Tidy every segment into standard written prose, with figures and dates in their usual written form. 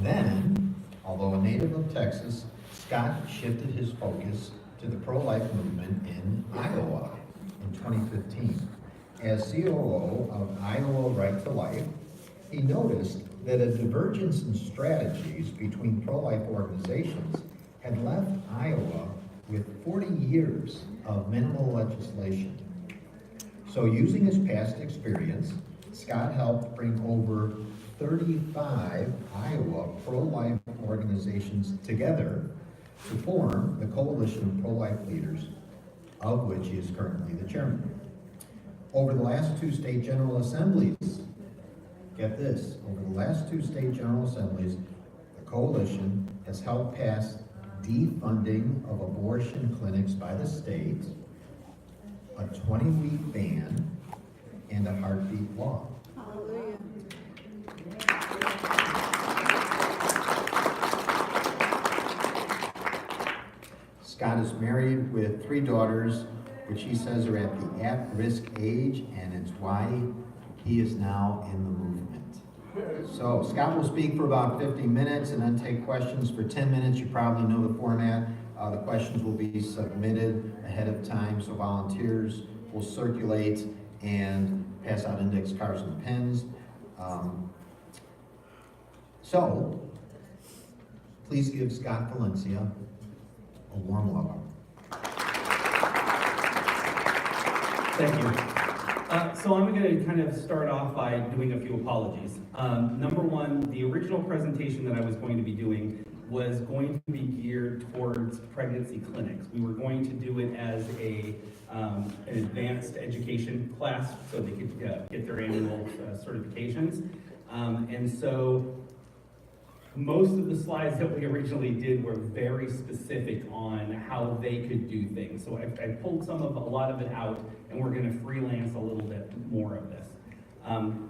Then, although a native of Texas, Scott shifted his focus to the pro-life movement in Iowa in 2015. As COO of Iowa Right to Life, he noticed that a divergence in strategies between pro-life organizations had left Iowa with 40 years of minimal legislation. So using his past experience, Scott helped bring over 35 Iowa pro-life organizations together to form the Coalition of Pro-Life Leaders, of which he is currently the chairman. Over the last two state general assemblies, get this, over the last two state general assemblies, the coalition has helped pass defunding of abortion clinics by the state, a 20-week ban, and a heartbeat law. Hallelujah. Scott is married with 3 daughters, which he says are at the at-risk age, and it's why he is now in the movement. So Scott will speak for about 50 minutes and then take questions for 10 minutes. You probably know the format. The questions will be submitted ahead of time, so volunteers will circulate and pass out index cards and pens. So please give Scott Valencia a warm welcome. Thank you. So I'm going to kind of start off by doing a few apologies. Number one, the original presentation that I was going to be doing was going to be geared towards pregnancy clinics. We were going to do it as an advanced education class so they could get their annual certifications. And so most of the slides that we originally did were very specific on how they could do things. So I pulled a lot of it out, and we're going to freelance a little bit more of this.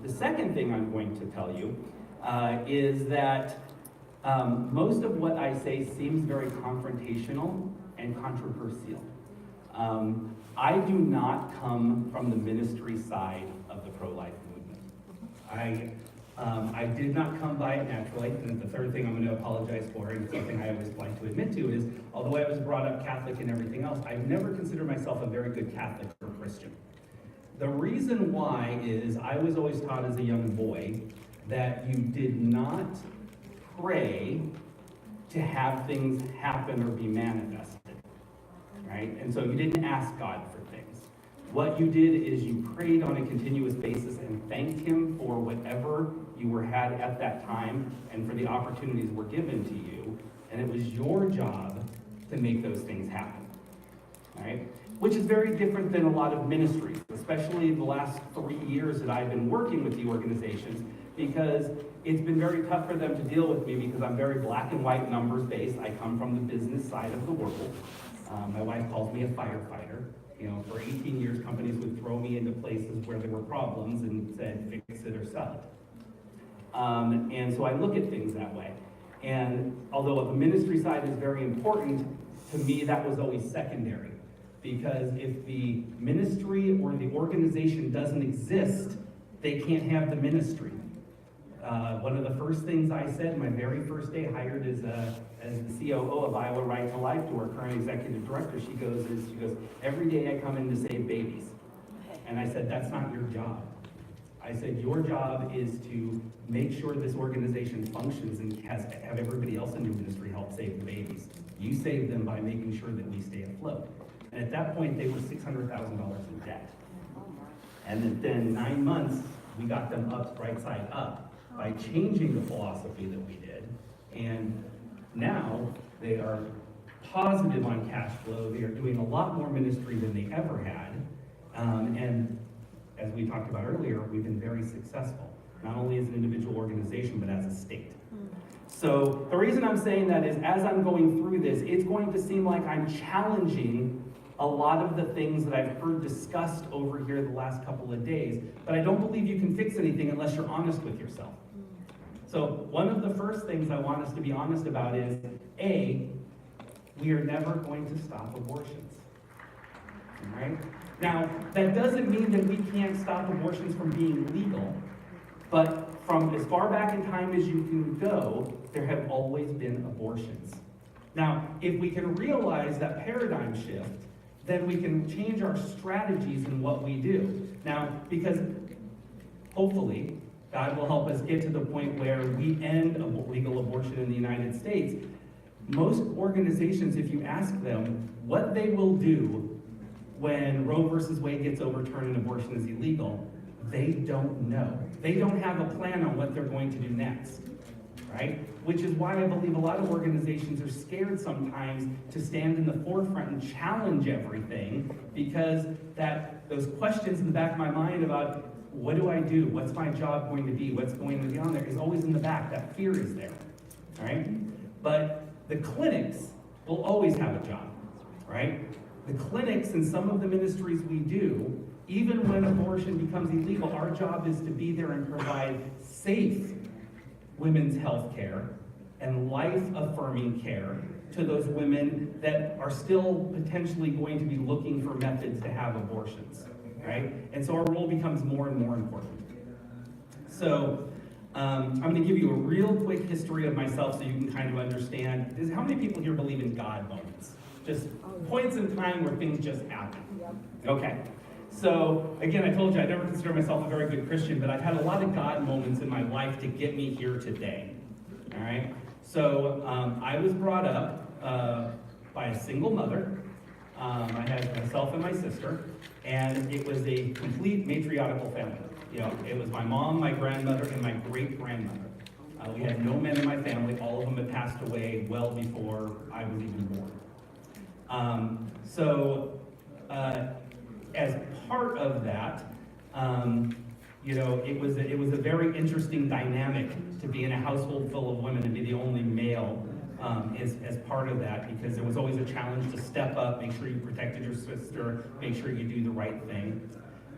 The second thing I'm going to tell you is that most of what I say seems very confrontational and controversial. I do not come from the ministry side of the pro-life movement. I did not come by it naturally, and the third thing I'm going to apologize for, and something I always like to admit to, is although I was brought up Catholic and everything else, I've never considered myself a very good Catholic or Christian. The reason why is I was always taught as a young boy that you did not pray to have things happen or be manifested, right? And so you didn't ask God for things. What you did is you prayed on a continuous basis and thanked Him for whatever you had at that time and for the opportunities were given to you, and it was your job to make those things happen, right? Which is very different than a lot of ministries, especially the last 3 years that I've been working with the organizations, because it's been very tough for them to deal with me because I'm very black and white, numbers based. I come from the business side of the world. My wife calls me a firefighter. You know, for 18 years, companies would throw me into places where there were problems and said, fix it or sell it. And so I look at things that way. And although the ministry side is very important, to me that was always secondary. Because if the ministry or the organization doesn't exist, they can't have the ministry. One of the first things I said my very first day hired as the COO of Iowa Right to Life to our current executive director, she goes, every day I come in to save babies. And I said, that's not your job. I said, your job is to make sure this organization functions and have everybody else in your ministry help save the babies. You save them by making sure that we stay afloat. And at that point, they were $600,000 in debt. And within 9 months, we got them up right side up by changing the philosophy that we did. And now they are positive on cash flow. They are doing a lot more ministry than they ever had. And as we talked about earlier, we've been very successful, not only as an individual organization, but as a state. So the reason I'm saying that is as I'm going through this, it's going to seem like I'm challenging a lot of the things that I've heard discussed over here the last couple of days, but I don't believe you can fix anything unless you're honest with yourself. So one of the first things I want us to be honest about is, A, we are never going to stop abortions, all right? Now, that doesn't mean that we can't stop abortions from being legal, But from as far back in time as you can go, there have always been abortions. Now, if we can realize that paradigm shift, then we can change our strategies in what we do. Now, because hopefully, God will help us get to the point where we end legal abortion in the United States. Most organizations, if you ask them what they will do when Roe versus Wade gets overturned and abortion is illegal, they don't know. They don't have a plan on what they're going to do next, right? Which is why I believe a lot of organizations are scared sometimes to stand in the forefront and challenge everything, because those questions in the back of my mind about what do I do? What's my job going to be? What's going to be on there is always in the back. That fear is there, right? But the clinics will always have a job, right? The clinics and some of the ministries we do, even when abortion becomes illegal, our job is to be there and provide safe women's health care and life-affirming care to those women that are still potentially going to be looking for methods to have abortions, right? And so our role becomes more and more important. So I'm going to give you a real quick history of myself so you can kind of understand. How many people here believe in God moments? Just points in time where things just happen. Okay. So, again, I told you I never consider myself a very good Christian, but I've had a lot of God moments in my life to get me here today. All right? So, I was brought up by a single mother. I had myself and my sister, and it was a complete matriarchal family. You know, it was my mom, my grandmother, and my great-grandmother. We had no men in my family. All of them had passed away well before I was even born. As part of that, you know, it was a very interesting dynamic to be in a household full of women and be the only male as part of that, because there was always a challenge to step up, make sure you protected your sister, make sure you do the right thing.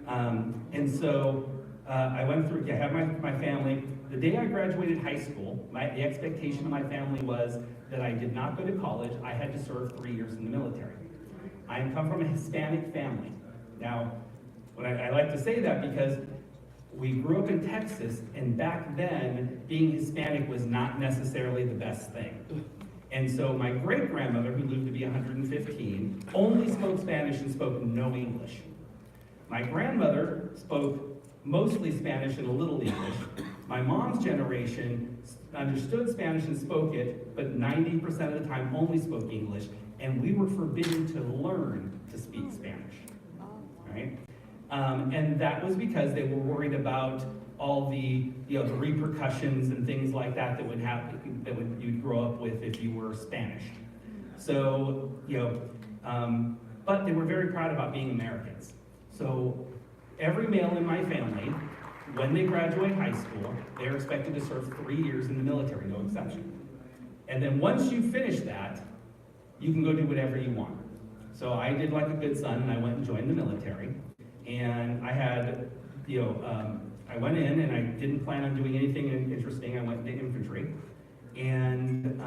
I went through, I had my family. The day I graduated high school, the expectation of my family was that I did not go to college. I had to serve 3 years in the military. I come from a Hispanic family. Now, I like to say that because we grew up in Texas, and back then, being Hispanic was not necessarily the best thing. And so my great-grandmother, who lived to be 115, only spoke Spanish and spoke no English. My grandmother spoke mostly Spanish and a little English. My mom's generation understood Spanish and spoke it, but 90% of the time only spoke English, and we were forbidden to learn to speak Spanish, right? And that was because they were worried about all the, the repercussions and things like that would happen, you'd grow up with if you were Spanish. So, but they were very proud about being Americans. So every male in my family, when they graduate high school, they're expected to serve 3 years in the military, no exception. And then once you finish that, you can go do whatever you want. So I did like a good son, and I went and joined the military. And I had, I went in, and I didn't plan on doing anything interesting. I went into infantry. And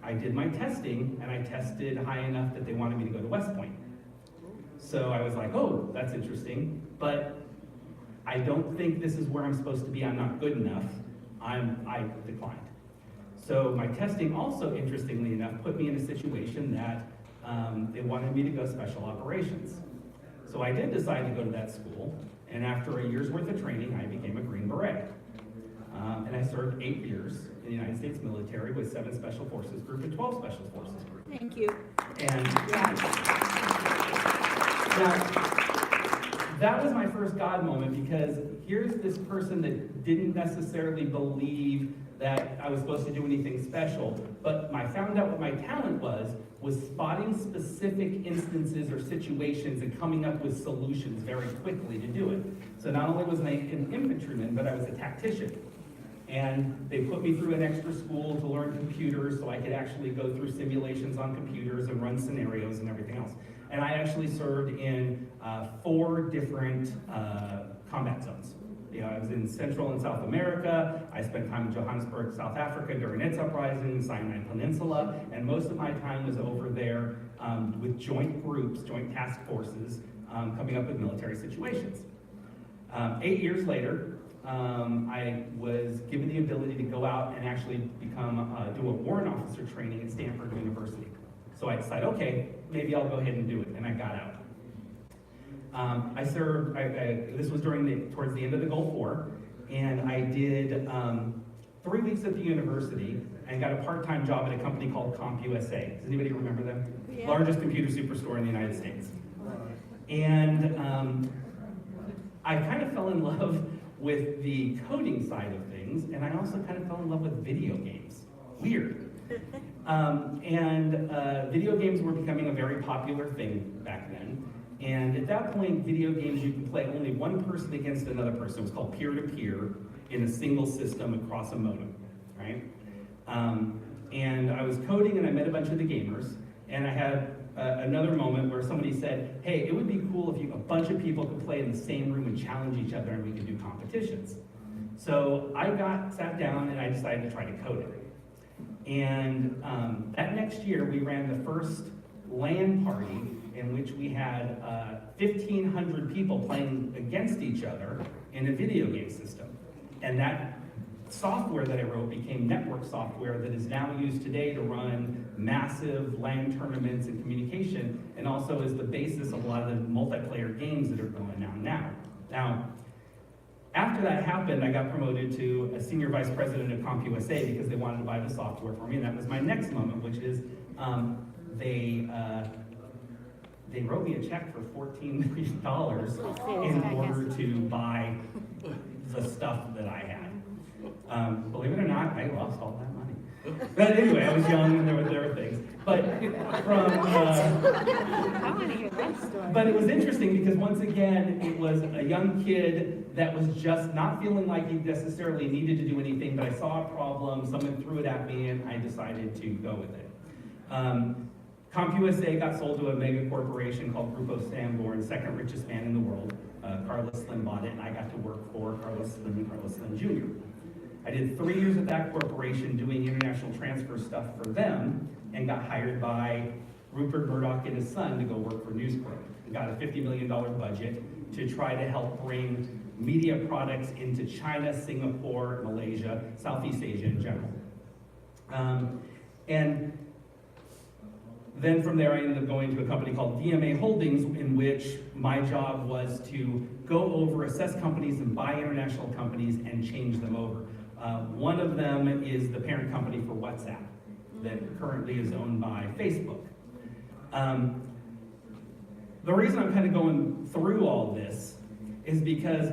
I did my testing, and I tested high enough that they wanted me to go to West Point. So I was like, oh, that's interesting, but I don't think this is where I'm supposed to be. I'm not good enough. I declined. So my testing also, interestingly enough, put me in a situation that they wanted me to go special operations. So I did decide to go to that school, and after a year's worth of training, I became a Green Beret. And I served 8 years in the United States military with 7 Special Forces Group and 12 Special Forces Group. Thank you. And now, that was my first God moment, because here's this person that didn't necessarily believe that I was supposed to do anything special, but I found out what my talent was spotting specific instances or situations and coming up with solutions very quickly to do it. So not only was I an infantryman, but I was a tactician. And they put me through an extra school to learn computers so I could actually go through simulations on computers and run scenarios and everything else. And I actually served in 4 different combat zones. I was in Central and South America. I spent time in Johannesburg, South Africa during its uprising, Sinai Peninsula, and most of my time was over there with joint groups, joint task forces, coming up with military situations. 8 years later, I was given the ability to go out and actually do a warrant officer training at Stanford University. So I decided, okay, maybe I'll go ahead and do it, and I got out. I served, this was towards the end of the Gulf War, and I did 3 weeks at the university and got a part-time job at a company called CompUSA. Does anybody remember them? Yeah. Largest computer superstore in the United States. And I kind of fell in love with the coding side of things, and I also kind of fell in love with video games. Weird. Video games were becoming a very popular thing back then. And at that point, video games, you could play only one person against another person. It was called peer-to-peer in a single system across a modem, right? And I was coding and I met a bunch of the gamers, and I had another moment where somebody said, hey, it would be cool if a bunch of people could play in the same room and challenge each other and we could do competitions. So I sat down and I decided to try to code it. And that next year, we ran the first LAN party in which we had 1,500 people playing against each other in a video game system. And that software that I wrote became network software that is now used today to run massive LAN tournaments and communication, and also is the basis of a lot of the multiplayer games that are going on now. Now, after that happened, I got promoted to a senior vice president of CompUSA because they wanted to buy the software for me, and that was my next moment, which is they wrote me a check for $14 million in order to buy the stuff that I had. Believe it or not, I lost all that money. But anyway, I was young and there were things. But I want to hear that story. but it was interesting because once again, it was a young kid that was just not feeling like he necessarily needed to do anything, but I saw a problem, someone threw it at me, and I decided to go with it. CompUSA got sold to a mega corporation called Grupo Sanborn, second richest man in the world. Carlos Slim bought it, and I got to work for Carlos Slim and Carlos Slim Jr. I did 3 years at that corporation doing international transfer stuff for them, and got hired by Rupert Murdoch and his son to go work for News Corp. We got a $50 million budget to try to help bring media products into China, Singapore, Malaysia, Southeast Asia in general. And then from there, I ended up going to a company called DMA Holdings, in which my job was to go over, assess companies, and buy international companies and change them over. One of them is the parent company for WhatsApp that currently is owned by Facebook. The reason I'm kind of going through all this is because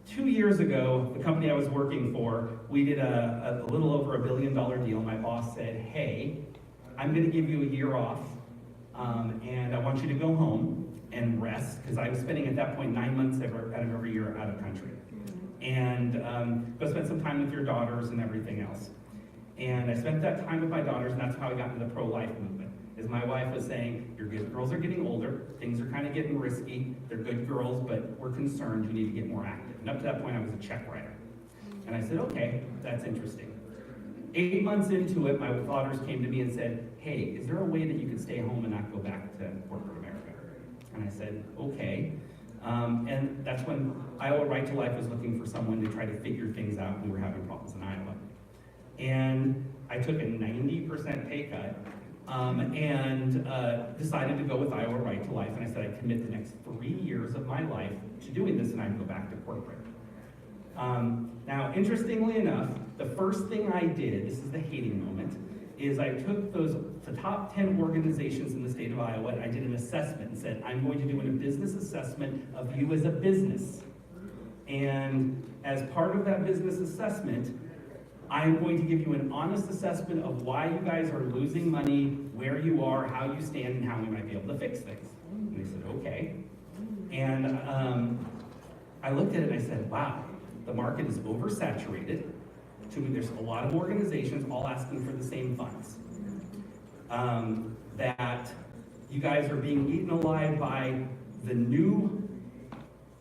2 years ago, the company I was working for, we did a little over $1 billion deal. My boss said, hey, I'm going to give you a year off, and I want you to go home and rest, because I was spending at that point 9 months out of every year out of country. And go spend some time with your daughters and everything else. And I spent that time with my daughters, and that's how I got into the pro-life movement. Is my wife was saying, your girls are getting older, things are kind of getting risky, they're good girls, but we're concerned you need to get more active. And up to that point, I was a check writer. And I said, okay, that's interesting. 8 months into it, my daughters came to me and said, hey, is there a way that you could stay home and not go back to corporate America? And I said, okay. And that's when Iowa Right to Life was looking for someone to try to figure things out when we were having problems in Iowa. And I took a 90% pay cut and decided to go with Iowa Right to Life. And I said I'd commit the next 3 years of my life to doing this, and I'd go back to corporate. Now, interestingly enough, the first thing I did, this is the hating moment, is I took the top 10 organizations in the state of Iowa, and I did an assessment and said, I'm going to do a business assessment of you as a business. And as part of that business assessment, I'm going to give you an honest assessment of why you guys are losing money, where you are, how you stand, and how we might be able to fix things. And they said, okay. And I looked at it and I said, wow, the market is oversaturated. There's a lot of organizations all asking for the same funds. That you guys are being eaten alive by the new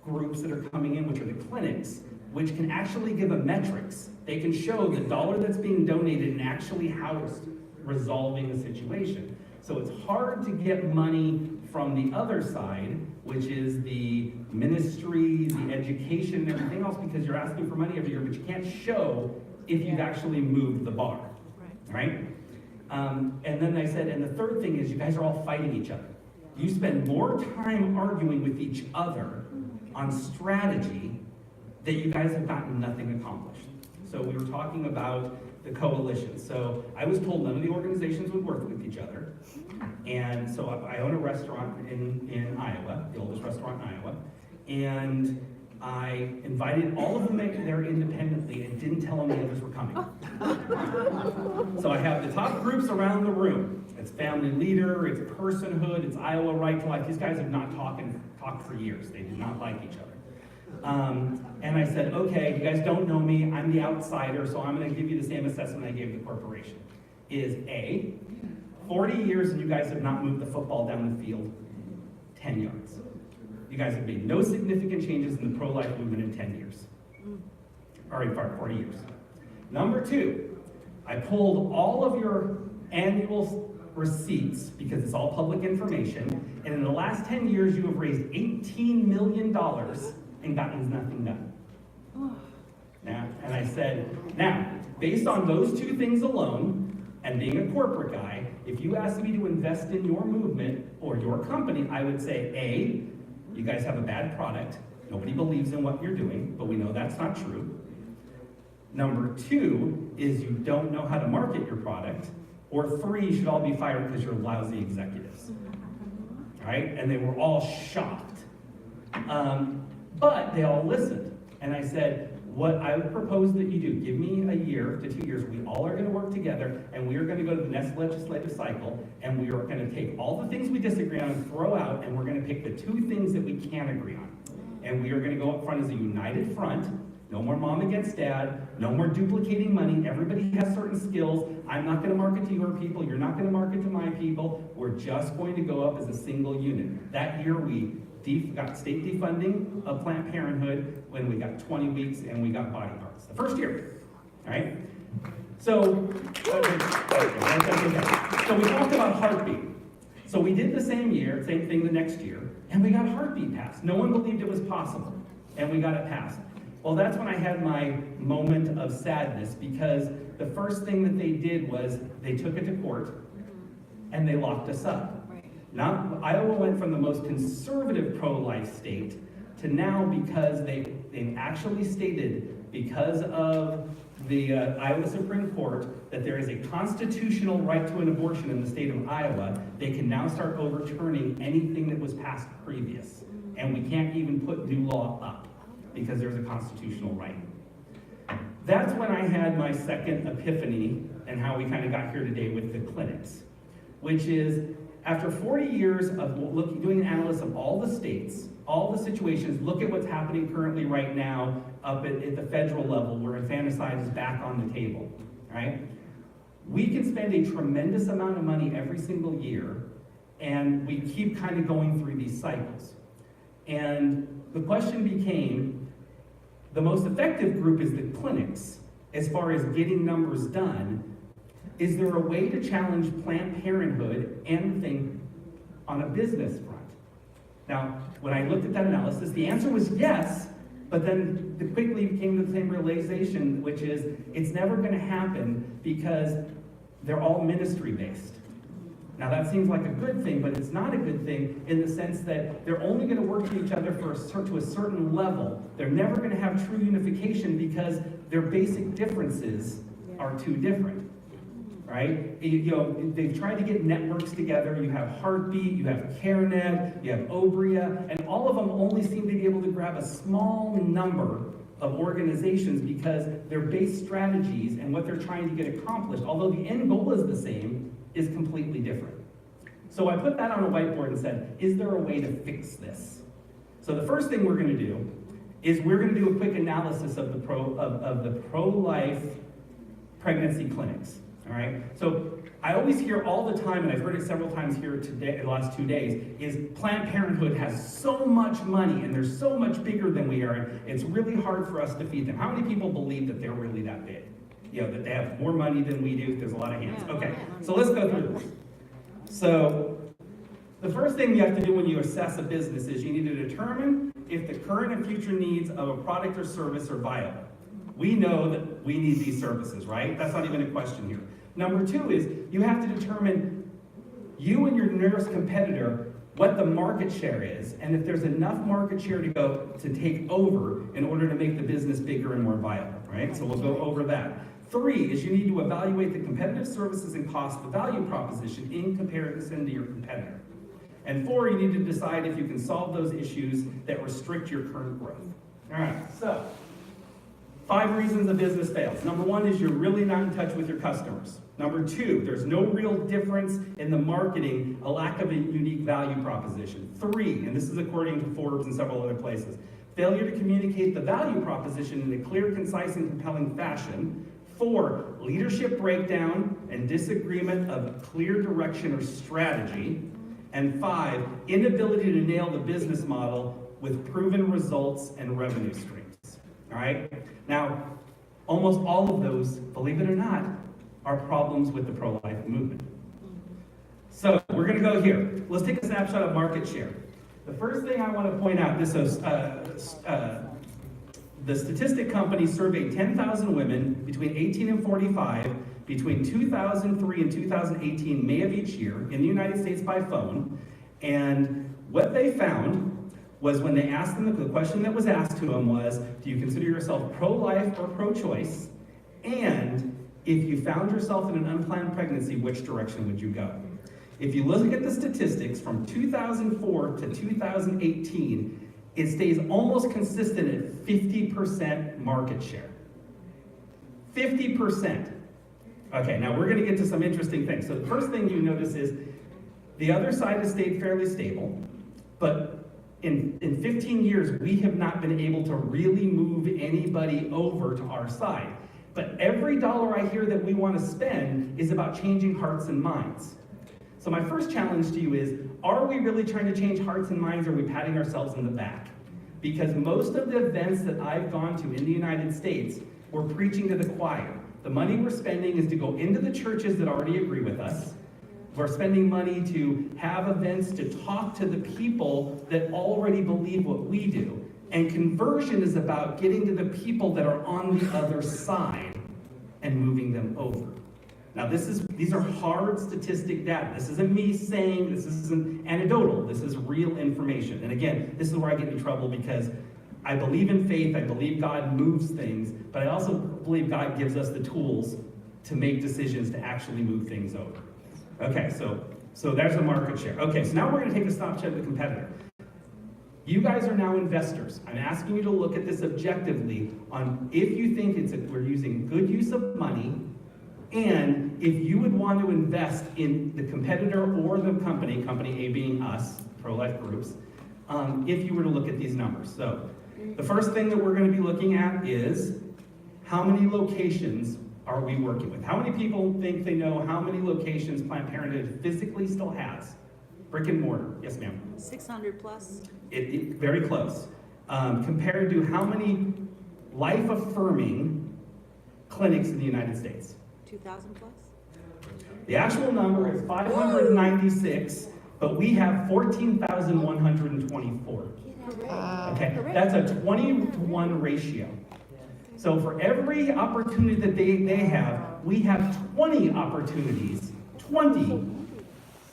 groups that are coming in, which are the clinics, which can actually give a metrics. They can show the dollar that's being donated and actually how it's resolving the situation. So it's hard to get money from the other side, which is the ministry, the education, and everything else, because you're asking for money every year, but you can't show if you've actually moved the bar, right? And then I said, and the third thing is you guys are all fighting each other. You spend more time arguing with each other on strategy that you guys have gotten nothing accomplished. So we were talking about the coalition. So I was told none of the organizations would work with each other. And so I own a restaurant in Iowa, the oldest restaurant in Iowa. And I invited all of them there independently and didn't tell them the others were coming. So I have the top groups around the room. It's Family Leader, it's Personhood, it's Iowa Right to Life. These guys have not talked for years. They do not like each other. And I said, okay, you guys don't know me. I'm the outsider, so I'm going to give you the same assessment I gave the corporation. Is A, 40 years and you guys have not moved the football down the field 10 yards. You guys have made no significant changes in the pro-life movement in 10 years. Or in 40 years. Number two, I pulled all of your annual receipts, because it's all public information, and in the last 10 years you have raised $18 million and gotten nothing done. Now, and I said, now, based on those two things alone, and being a corporate guy, if you asked me to invest in your movement or your company, I would say, A, you guys have a bad product. Nobody believes in what you're doing, but we know that's not true. Number two is you don't know how to market your product. Or three, you should all be fired because you're lousy executives. All right? And they were all shocked. But they all listened. And I said, what I would propose that you do, give me a year to 2 years, we all are going to work together, and we are going to go to the next legislative cycle, and we are going to take all the things we disagree on and throw out, and we're going to pick the two things that we can agree on. And we are going to go up front as a united front. No more mom against dad, no more duplicating money. Everybody has certain skills. I'm not going to market to your people, you're not going to market to my people. We're just going to go up as a single unit. That year we got state defunding of Planned Parenthood when we got 20 weeks and we got body parts. The first year, all right? So we talked about heartbeat. So we did the same thing the next year, and we got heartbeat passed. No one believed it was possible, and we got it passed. Well, that's when I had my moment of sadness, because the first thing that they did was they took it to court and they locked us up. Now, Iowa went from the most conservative pro-life state to now, because they've actually stated, because of the Iowa Supreme Court, that there is a constitutional right to an abortion in the state of Iowa, they can now start overturning anything that was passed previous. And we can't even put new law up, because there's a constitutional right. That's when I had my second epiphany, and how we kind of got here today with the clinics, which is, after 40 years of doing an analysis of all the states, all the situations, look at what's happening currently right now up at the federal level, where infanticide is back on the table, right? We can spend a tremendous amount of money every single year, and we keep kind of going through these cycles. And the question became, the most effective group is the clinics, as far as getting numbers done. Is there a way to challenge Planned Parenthood and the thing on a business front? Now, when I looked at that analysis, the answer was yes, but then it quickly came to the same realization, which is it's never going to happen because they're all ministry-based. Now that seems like a good thing, but it's not a good thing in the sense that they're only going to work with each other to a certain level. They're never going to have true unification because their basic differences are too different, right? They've tried to get networks together. You have Heartbeat, you have CareNet, you have Obria, and all of them only seem to be able to grab a small number of organizations because their base strategies and what they're trying to get accomplished, although the end goal is the same, is completely different. So I put that on a whiteboard and said, is there a way to fix this? So the first thing we're going to do is we're going to do a quick analysis of the pro-life pregnancy clinics. All right. So I always hear all the time, and I've heard it several times here today, in the last 2 days, is Planned Parenthood has so much money and they're so much bigger than we are. It's really hard for us to feed them. How many people believe that they're really that big? That they have more money than we do? There's a lot of hands. Okay, so let's go through this. So The first thing you have to do when you assess a business is you need to determine if the current and future needs of a product or service are viable. We know that we need these services, right? That's not even a question here. Number two is you have to determine, you and your nearest competitor, what the market share is, and if there's enough market share to take over in order to make the business bigger and more viable, right? So we'll go over that. Three is you need to evaluate the competitive services and cost, the value proposition in comparison to your competitor. And four, you need to decide if you can solve those issues that restrict your current growth. All right, so 5 reasons a business fails. Number 1 is you're really not in touch with your customers. Number 2, there's no real difference in the marketing, a lack of a unique value proposition. 3, and this is according to Forbes and several other places, failure to communicate the value proposition in a clear, concise, and compelling fashion. 4, leadership breakdown and disagreement of clear direction or strategy. And 5, inability to nail the business model with proven results and revenue streams. All right? Now, almost all of those, believe it or not, are problems with the pro-life movement. So we're going to go here. Let's take a snapshot of market share. The first thing I want to point out, this is the statistic company surveyed 10,000 women between 18 and 45 between 2003 and 2018, May of each year, in the United States by phone. And what they found was when they asked them, the question that was asked to them was, do you consider yourself pro-life or pro-choice? And if you found yourself in an unplanned pregnancy, which direction would you go? If you look at the statistics from 2004 to 2018, it stays almost consistent at 50% market share. 50%. Okay, now we're going to get to some interesting things. So the first thing you notice is the other side has stayed fairly stable, but in 15 years, we have not been able to really move anybody over to our side. But every dollar I hear that we want to spend is about changing hearts and minds. So my first challenge to you is, are we really trying to change hearts and minds, or are we patting ourselves in the back? Because most of the events that I've gone to in the United States, we're preaching to the choir. The money we're spending is to go into the churches that already agree with us. We're spending money to have events to talk to the people that already believe what we do. And conversion is about getting to the people that are on the other side and moving them over. Now these are hard statistic data. This isn't me saying, this isn't anecdotal, this is real information. And again, this is where I get in trouble, because I believe in faith, I believe God moves things, but I also believe God gives us the tools to make decisions to actually move things over. Okay, so there's a market share. Okay, so now we're going to take a snapshot of the competitor. You guys are now investors. I'm asking you to look at this objectively on if you think we're using good use of money, and if you would want to invest in the competitor or the company A being us, pro-life groups, if you were to look at these numbers. So the first thing that we're going to be looking at is how many locations are we working with? How many people think they know how many locations Planned Parenthood physically still has? Brick and mortar. Yes, ma'am. 600 plus. Very close. Compared to how many life-affirming clinics in the United States? 2,000 plus. The actual number is 596, but we have 14,124. Okay, that's a 20-to-1 ratio. So for every opportunity that they have, we have 20 opportunities, 20,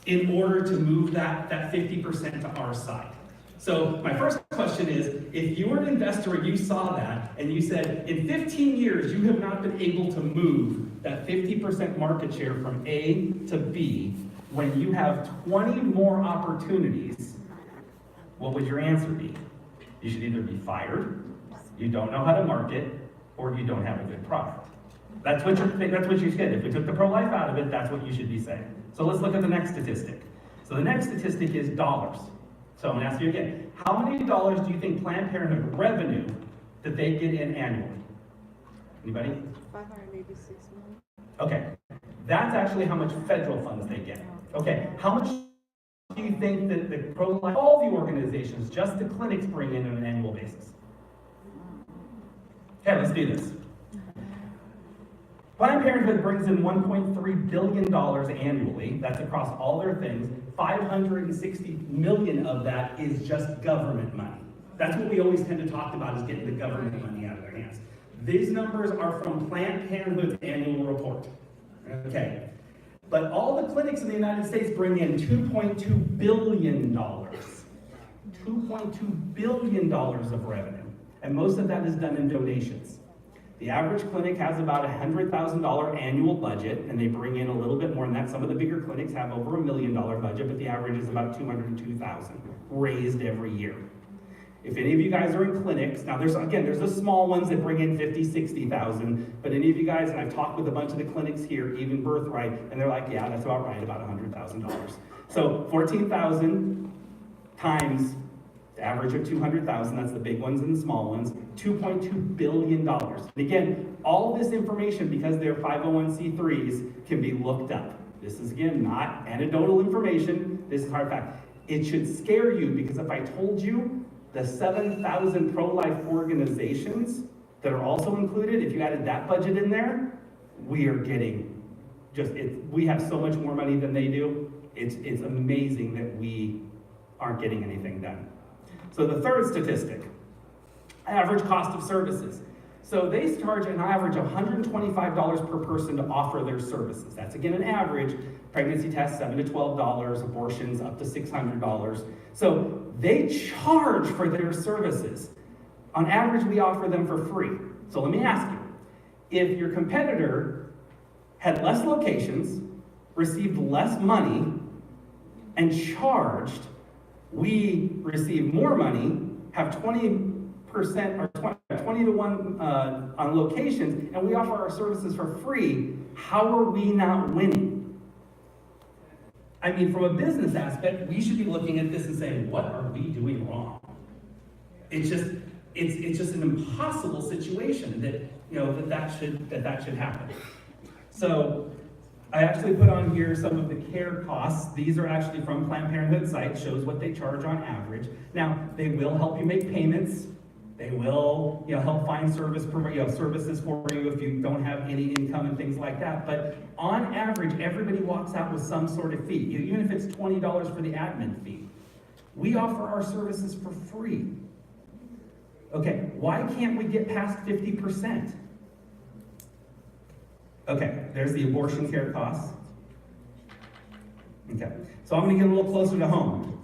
in order to move that 50% to our side. So my first question is, if you were an investor and you saw that, and you said, in 15 years, you have not been able to move that 50% market share from A to B, when you have 20 more opportunities, what would your answer be? You should either be fired, you don't know how to market, or you don't have a good product. That's what you said. If we took the pro-life out of it, that's what you should be saying. So let's look at the next statistic. So the next statistic is dollars. So I'm going to ask you again, how many dollars do you think Planned Parenthood revenue that they get in annually? Anybody? 586 million. Okay, that's actually how much federal funds they get. Okay, how much do you think that the pro-life, all the organizations, just the clinics, bring in on an annual basis? Okay, let's do this. Planned Parenthood brings in $1.3 billion annually. That's across all their things. 560 million of that is just government money. That's what we always tend to talk about, is getting the government money out of their hands. These numbers are from Planned Parenthood's annual report. Okay. But all the clinics in the United States bring in $2.2 billion. $2.2 billion of revenue. And most of that is done in donations. The average clinic has about a $100,000 annual budget, and they bring in a little bit more than that. Some of the bigger clinics have over $1 million budget, but the average is about $202,000 raised every year. If any of you guys are in clinics, now there's the small ones that bring in 50, 60,000, but any of you guys, and I've talked with a bunch of the clinics here, even Birthright, and they're like, yeah, that's about right, about $100,000. So 14,000 times the average of 200,000, that's the big ones and the small ones, $2.2 billion. And again, all this information, because they're 501c3s, can be looked up. This is, again, not anecdotal information, this is hard fact. It should scare you, because if I told you the 7,000 pro-life organizations that are also included, if you added that budget in there, we are getting we have so much more money than they do. It's amazing that we aren't getting anything done. So the third statistic, average cost of services. So they charge an average of $125 per person to offer their services. That's, again, an average. Pregnancy tests, $7 to $12, abortions up to $600. So they charge for their services. On average, we offer them for free. So let me ask you, if your competitor had less locations, received less money, and charged, we receive more money, have 20% or 20 to 1 on locations, and we offer our services for free, how are we not winning? I mean, from a business aspect, we should be looking at this and saying, what are we doing wrong? It's just an impossible situation that should happen. So I actually put on here some of the care costs. These are actually from Planned Parenthood site, shows what they charge on average. Now, they will help you make payments. They will, help find services for you if you don't have any income and things like that. But on average, everybody walks out with some sort of fee, even if it's $20 for the admin fee. We offer our services for free. Okay, why can't we get past 50%? Okay, there's the abortion care costs. Okay, so I'm gonna get a little closer to home.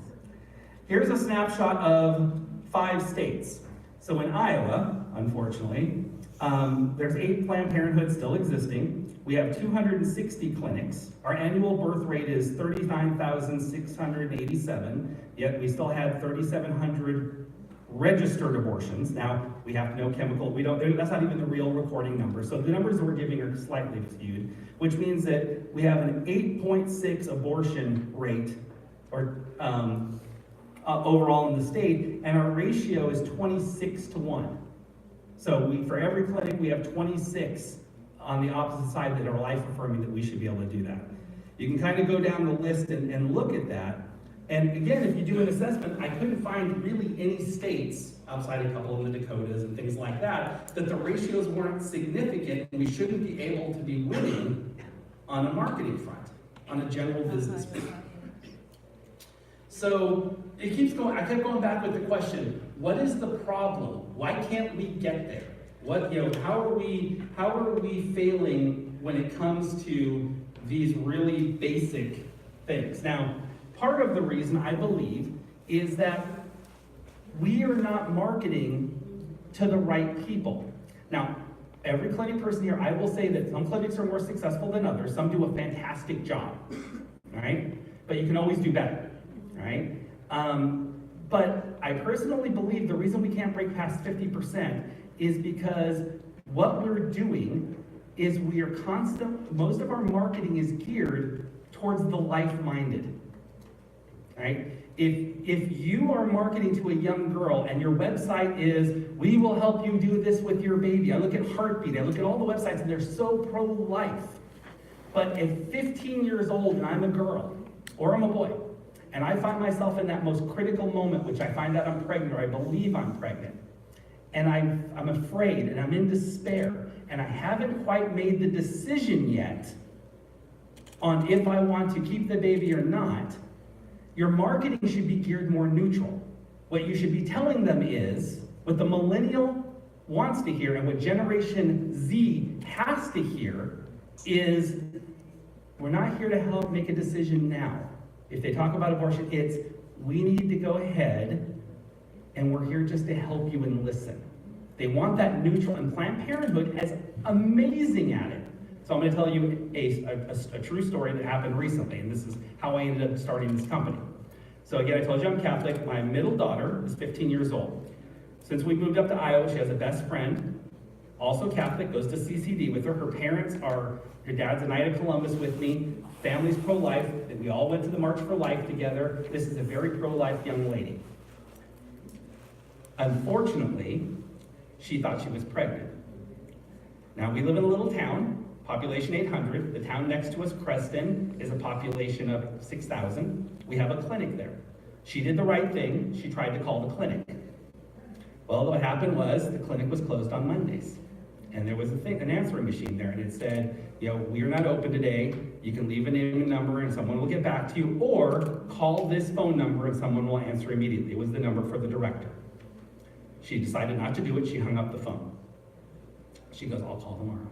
Here's a snapshot of 5 states. So in Iowa, unfortunately, there's 8 Planned Parenthood still existing. We have 260 clinics. Our annual birth rate is 39,687, yet we still have 3,700 registered abortions. Now, we have to know chemical, that's not even the real recording number. So the numbers that we're giving are slightly skewed, which means that we have an 8.6 abortion rate, or overall in the state, and our ratio is 26 to 1. So for every clinic, we have 26 on the opposite side that are life affirming, that we should be able to do that. You can kind of go down the list and look at that. And again, if you do an assessment, I couldn't find really any states, outside a couple of the Dakotas and things like that the ratios weren't significant, and we shouldn't be able to be winning on a marketing front, on a general business front. So it keeps going. I kept going back with the question: what is the problem? Why can't we get there? How are we failing when it comes to these really basic things? Now, part of the reason, I believe, is that we are not marketing to the right people. Now, every clinic person here, I will say that some clinics are more successful than others. Some do a fantastic job, all right? But you can always do better, all right? But I personally believe the reason we can't break past 50% is because what we're doing is most of our marketing is geared towards the life-minded. Right? If you are marketing to a young girl and your website is, we will help you do this with your baby. I look at Heartbeat, I look at all the websites, and they're so pro-life. But at 15 years old and I'm a girl, or I'm a boy, and I find myself in that most critical moment, which I find out I'm pregnant, or I believe I'm pregnant, and I'm afraid and I'm in despair, and I haven't quite made the decision yet on if I want to keep the baby or not, your marketing should be geared more neutral. What you should be telling them is, what the millennial wants to hear and what Generation Z has to hear is, we're not here to help make a decision now. If they talk about abortion, it's, we need to go ahead and we're here just to help you and listen. They want that neutral, and Planned Parenthood is amazing at it. So I'm going to tell you a true story that happened recently, and this is how I ended up starting this company. So again, I told you I'm Catholic. My middle daughter is 15 years old. Since we moved up to Iowa, she has a best friend, also Catholic, goes to CCD with her. Her parents are, her dad's a Knight of Columbus with me, family's pro-life, that we all went to the March for Life together. This is a very pro-life young lady. Unfortunately, she thought she was pregnant. Now, we live in a little town, population 800. The town next to us, Creston, is a population of 6,000. We have a clinic there. She did the right thing. She tried to call the clinic. Well, what happened was the clinic was closed on Mondays. And there was an answering machine there, and it said, you know, we are not open today. You can leave a name and number and someone will get back to you, or call this phone number and someone will answer immediately. It was the number for the director. She decided not to do it. She hung up the phone. She goes, I'll call tomorrow.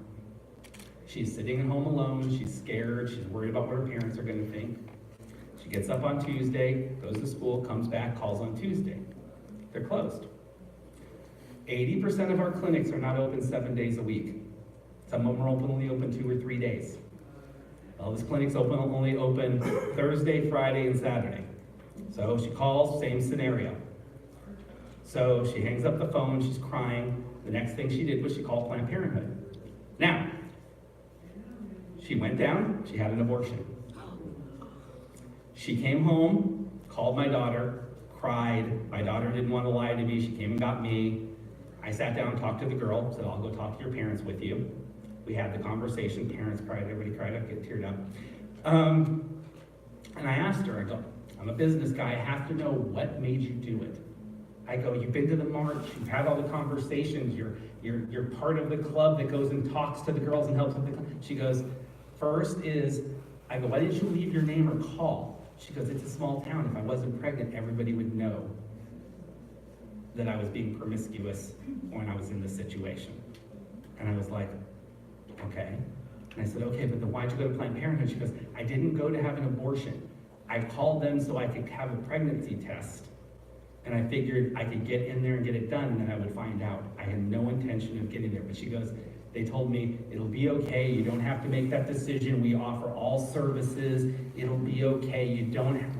She's sitting at home alone. She's scared. She's worried about what her parents are going to think. She gets up on Tuesday, goes to school, comes back, calls on Tuesday. They're closed. 80% of our clinics are not open 7 days a week. Some of them are only open 2 or 3 days. Well, this clinic's only open Thursday, Friday, and Saturday. So she calls, same scenario. So she hangs up the phone, she's crying. The next thing she did was she called Planned Parenthood. Now, she went down, she had an abortion. She came home, called my daughter, cried. My daughter didn't want to lie to me, she came and got me. I sat down, talked to the girl, said, I'll go talk to your parents with you. We had the conversation, parents cried, everybody cried, I get teared up. And I asked her, I go, I'm a business guy, I have to know what made you do it. I go, you've been to the march, you've had all the conversations, you're part of the club that goes and talks to the girls and helps with the club. She goes, first is, I go, why didn't you leave your name or call? She goes, it's a small town, if I wasn't pregnant, everybody would know that I was being promiscuous when I was in this situation. And I was like, okay. And I said, okay, but then why'd you go to Planned Parenthood? She goes, I didn't go to have an abortion. I called them so I could have a pregnancy test. And I figured I could get in there and get it done, and then I would find out. I had no intention of getting there. But she goes, they told me, it'll be okay. You don't have to make that decision. We offer all services. It'll be okay.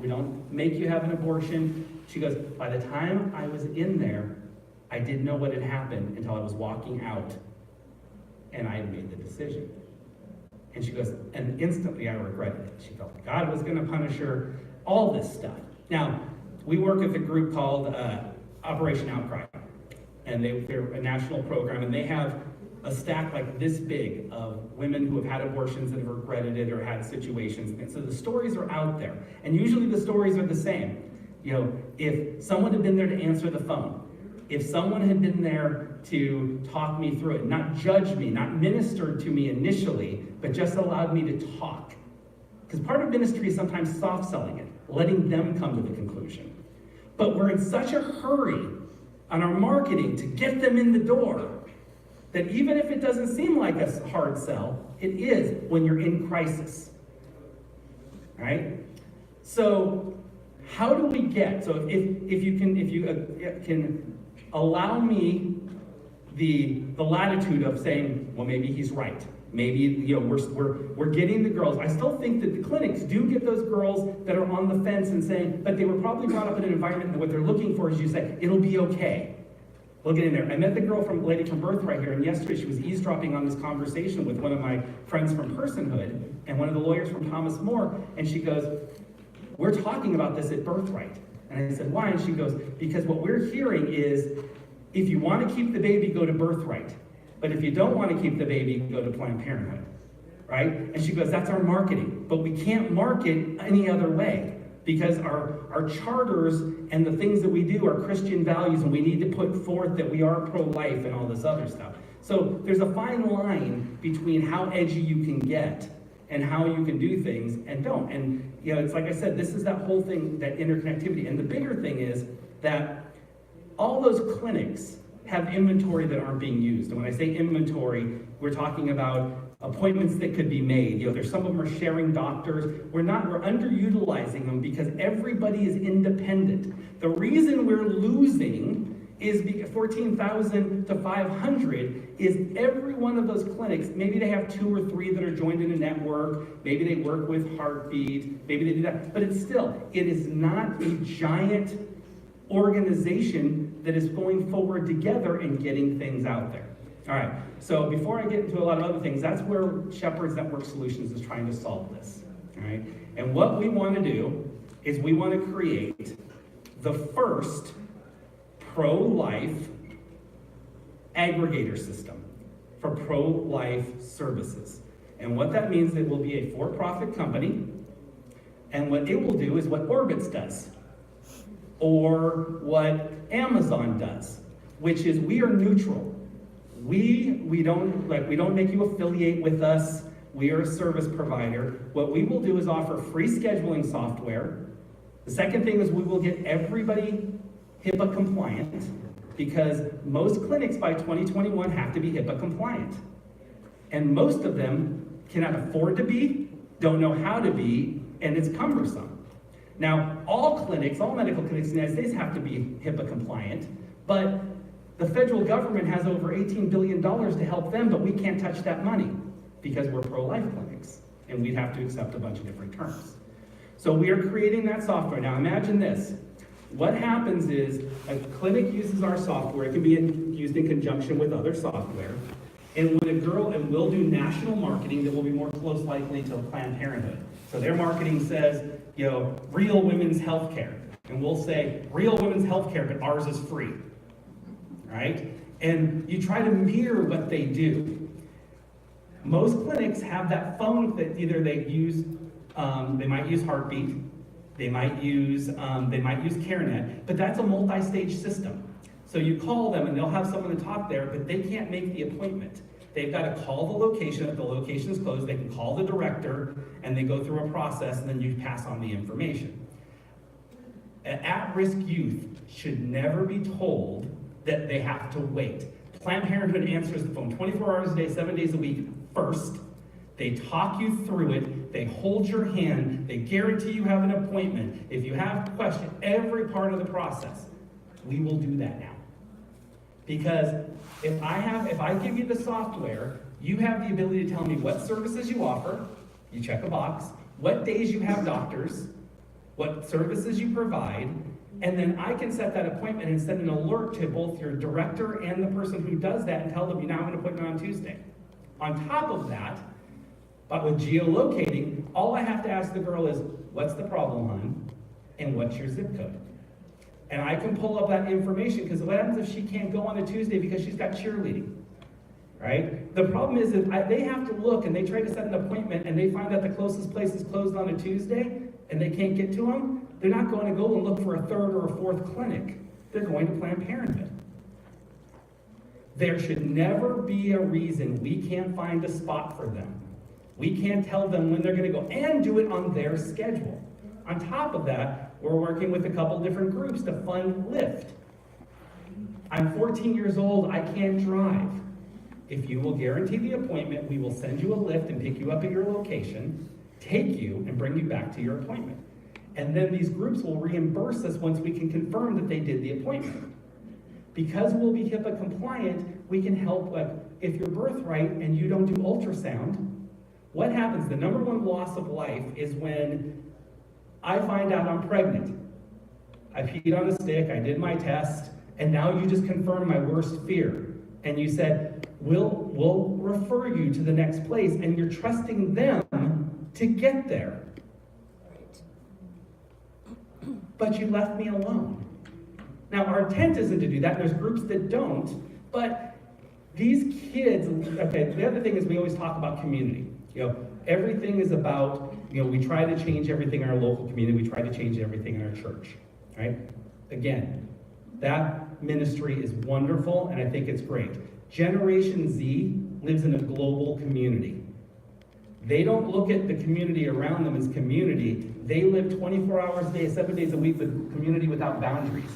We don't make you have an abortion. She goes, by the time I was in there, I didn't know what had happened until I was walking out, and I had made the decision. And she goes, and instantly I regretted it. She felt like God was going to punish her, all this stuff. Now, we work with a group called Operation Outcry, and they're a national program, and they have a stack like this big of women who have had abortions that have regretted it or had situations. And so the stories are out there, and usually the stories are the same. You know, if someone had been there to answer the phone, if someone had been there to talk me through it, not judge me, not minister to me initially, but just allowed me to talk. Because part of ministry is sometimes soft selling it, letting them come to the conclusion. But we're in such a hurry on our marketing to get them in the door that even if it doesn't seem like a hard sell, it is when you're in crisis. Right? So how do we get, so if you can allow me the latitude of saying, well, maybe he's right. Maybe, you know, we're getting the girls. I still think that the clinics do get those girls that are on the fence and saying, but they were probably brought up in an environment that what they're looking for is you say, it'll be okay. We'll get in there. I met the lady from Birthright here, and yesterday she was eavesdropping on this conversation with one of my friends from Personhood and one of the lawyers from Thomas More, and she goes, we're talking about this at Birthright. And I said, why? And she goes, because what we're hearing is, if you want to keep the baby, go to Birthright. But if you don't want to keep the baby, go to Planned Parenthood, right? And she goes, that's our marketing. But we can't market any other way because our charters and the things that we do are Christian values, and we need to put forth that we are pro-life and all this other stuff. So there's a fine line between how edgy you can get and how you can do things and don't. And it's like I said, this is that whole thing, that interconnectivity. And the bigger thing is that all those clinics have inventory that aren't being used. And when I say inventory, we're talking about appointments that could be made. There's some of them are sharing doctors. We're underutilizing them because everybody is independent. The reason we're losing is 14,000 to 500 is every one of those clinics, maybe they have 2 or 3 that are joined in a network, maybe they work with Heartbeat, maybe they do that, but it is not a giant organization that is going forward together and getting things out there. All right, so before I get into a lot of other things, that's where Shepherd's Network Solutions is trying to solve this. All right, and what we want to do is we want to create the first pro-life aggregator system for pro-life services. And what that means, it will be a for-profit company, and what it will do is what Orbitz does, or what Amazon does, which is we are neutral. We don't make you affiliate with us. We are a service provider. What we will do is offer free scheduling software. The second thing is we will get everybody HIPAA compliant, because most clinics by 2021 have to be HIPAA compliant. And most of them cannot afford to be, don't know how to be, and it's cumbersome. Now, all medical clinics in the United States have to be HIPAA compliant, but the federal government has over $18 billion to help them, but we can't touch that money because we're pro-life clinics, and we'd have to accept a bunch of different terms. So we are creating that software. Now imagine this. What happens is a clinic uses our software. It can be used in conjunction with other software. And we'll do national marketing that will be more close likely to Planned Parenthood. So their marketing says, real women's health care. And we'll say, real women's health care, but ours is free. Right? And you try to mirror what they do. Most clinics have that phone that either they use, they might use Heartbeat, they might use CareNet, but that's a multi-stage system. So you call them and they'll have someone to talk there, but they can't make the appointment. They've got to call the location. If the location is closed, they can call the director and they go through a process and then you pass on the information. At-risk youth should never be told that they have to wait. Planned Parenthood answers the phone 24 hours a day, 7 days a week first. They talk you through it, they hold your hand, they guarantee you have an appointment. If you have questions, every part of the process, we will do that now. Because if I give you the software, you have the ability to tell me what services you offer, you check a box, what days you have doctors, what services you provide, and then I can set that appointment and send an alert to both your director and the person who does that and tell them you now have an appointment on Tuesday. On top of that, but with geolocating, all I have to ask the girl is, what's the problem, hon? And what's your zip code? And I can pull up that information, because what happens if she can't go on a Tuesday because she's got cheerleading, right? The problem is that they have to look and they try to set an appointment and they find out the closest place is closed on a Tuesday and they can't get to them. They're not going to go and look for a third or a fourth clinic. They're going to Planned Parenthood. There should never be a reason we can't find a spot for them. We can't tell them when they're going to go and do it on their schedule. On top of that, we're working with a couple different groups to fund Lyft. I'm 14 years old, I can't drive. If you will guarantee the appointment, we will send you a Lyft and pick you up at your location, take you, and bring you back to your appointment. And then these groups will reimburse us once we can confirm that they did the appointment. Because we'll be HIPAA compliant, we can help, if you're birthright and you don't do ultrasound, what happens? The number one loss of life is when I find out I'm pregnant. I peed on a stick, I did my test, and now you just confirmed my worst fear. And you said, we'll refer you to the next place, and you're trusting them to get there. But you left me alone. Now, our intent isn't to do that. There's groups that don't, but these kids, okay, the other thing is we always talk about community. Everything is about, we try to change everything in our local community. We try to change everything in our church, right? Again, that ministry is wonderful, and I think it's great. Generation Z lives in a global community. They don't look at the community around them as community. They live 24 hours a day, 7 days a week with community without boundaries.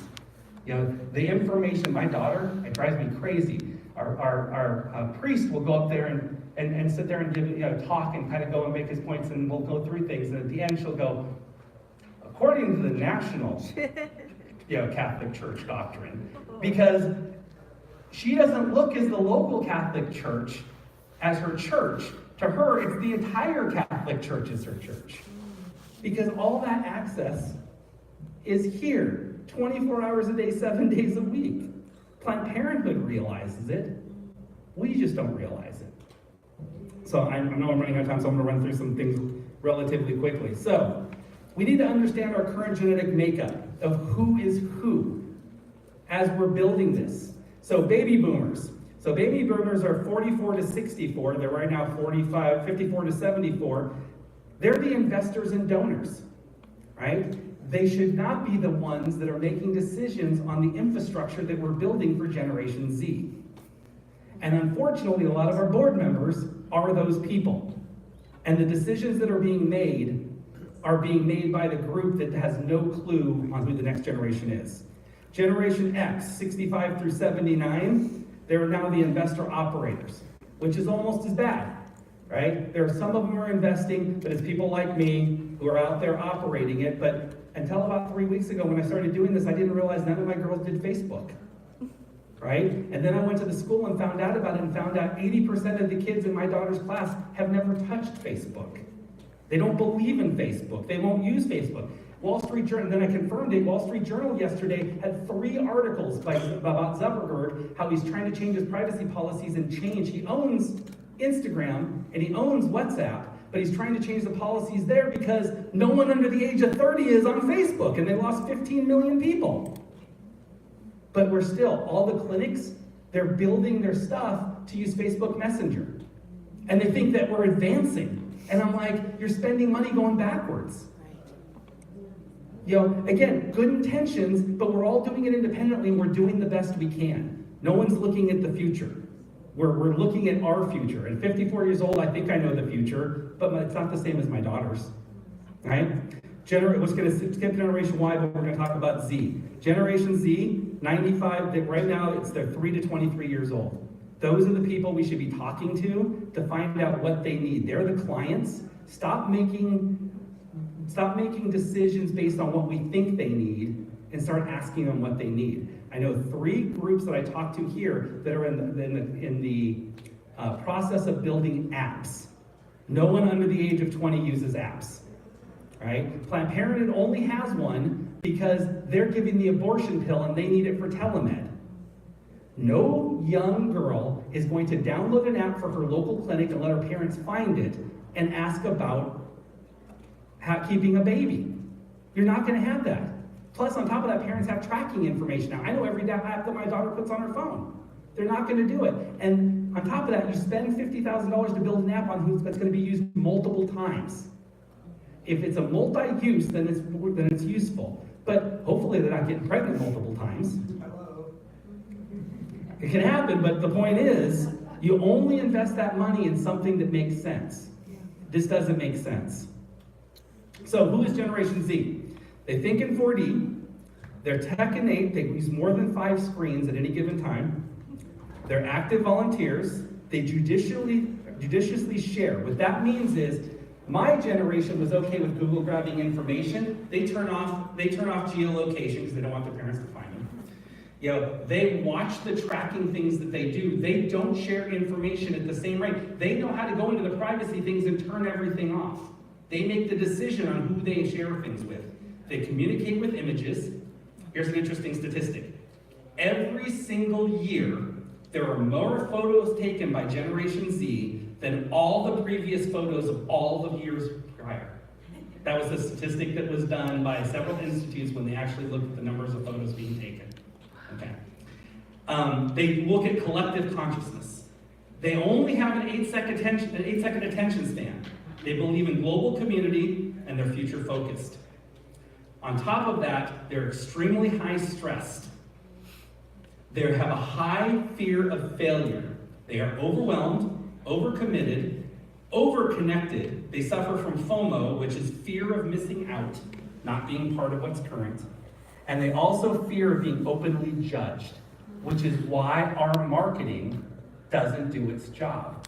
You know, the information, my daughter, it drives me crazy. Our priest will go up there and sit there and give, talk and kind of go and make his points, and we'll go through things. And at the end, she'll go, according to the national, Catholic Church doctrine, because she doesn't look as the local Catholic Church as her church. To her, it's the entire Catholic Church is her church. Because all that access is here, 24 hours a day, 7 days a week. Planned Parenthood realizes it. We just don't realize it. So I know I'm running out of time, so I'm going to run through some things relatively quickly. So we need to understand our current genetic makeup of who is who as we're building this. So baby boomers. So baby boomers are 44 to 64. They're right now 54 to 74. They're the investors and donors, right? They should not be the ones that are making decisions on the infrastructure that we're building for Generation Z. And unfortunately, a lot of our board members are those people. And the decisions that are being made by the group that has no clue on who the next generation is. Generation X, 65 through 79, they're now the investor operators, which is almost as bad, right? There are some of them who are investing, but it's people like me who are out there operating it. But until about 3 weeks ago when I started doing this, I didn't realize none of my girls did Facebook, right? And then I went to the school and found out about it and found out 80% of the kids in my daughter's class have never touched Facebook. They don't believe in Facebook. They won't use Facebook. Wall Street Journal, then I confirmed it, Wall Street Journal yesterday had 3 articles about Zuckerberg, how he's trying to change his privacy policies and change. He owns Instagram and he owns WhatsApp, but he's trying to change the policies there because no one under the age of 30 is on Facebook, and they lost 15 million people. But we're still, all the clinics, they're building their stuff to use Facebook Messenger. And they think that we're advancing. And I'm like, you're spending money going backwards. Again, good intentions, but we're all doing it independently and we're doing the best we can. No one's looking at the future. We're looking at our future. At 54 years old, I think I know the future, but it's not the same as my daughter's, right? We're going to skip Generation Y, but we're going to talk about Z. Generation Z, 95, right now they're 3 to 23 years old. Those are the people we should be talking to find out what they need. They're the clients. Stop making decisions based on what we think they need and start asking them what they need. I know 3 groups that I talked to here that are in the process of building apps. No one under the age of 20 uses apps, right? Planned Parenthood only has one because they're giving the abortion pill and they need it for telemed. No young girl is going to download an app for her local clinic and let her parents find it and ask about keeping a baby. You're not going to have that. Plus, on top of that, parents have tracking information now. I know every app that my daughter puts on her phone. They're not going to do it. And on top of that, you spend $50,000 to build an app that's going to be used multiple times. If it's a multi-use, then it's useful. But hopefully they're not getting pregnant multiple times. It can happen, but the point is, you only invest that money in something that makes sense. This doesn't make sense. So who is Generation Z? They think in 4D, they're tech innate, they use more than 5 screens at any given time. They're active volunteers, they judiciously share. What that means is, my generation was okay with Google grabbing information. They turn off geolocation because they don't want their parents to find them. They watch the tracking things that they do. They don't share information at the same rate. They know how to go into the privacy things and turn everything off. They make the decision on who they share things with. They communicate with images. Here's an interesting statistic. Every single year, there are more photos taken by Generation Z than all the previous photos of all the years prior. That was a statistic that was done by several institutes when they actually looked at the numbers of photos being taken. Okay. They look at collective consciousness. They only have an 8-second attention span. They believe in global community and they're future focused. On top of that, they're extremely high stressed. They have a high fear of failure. They are overwhelmed, overcommitted, overconnected. They suffer from FOMO, which is fear of missing out, not being part of what's current. And they also fear of being openly judged, which is why our marketing doesn't do its job.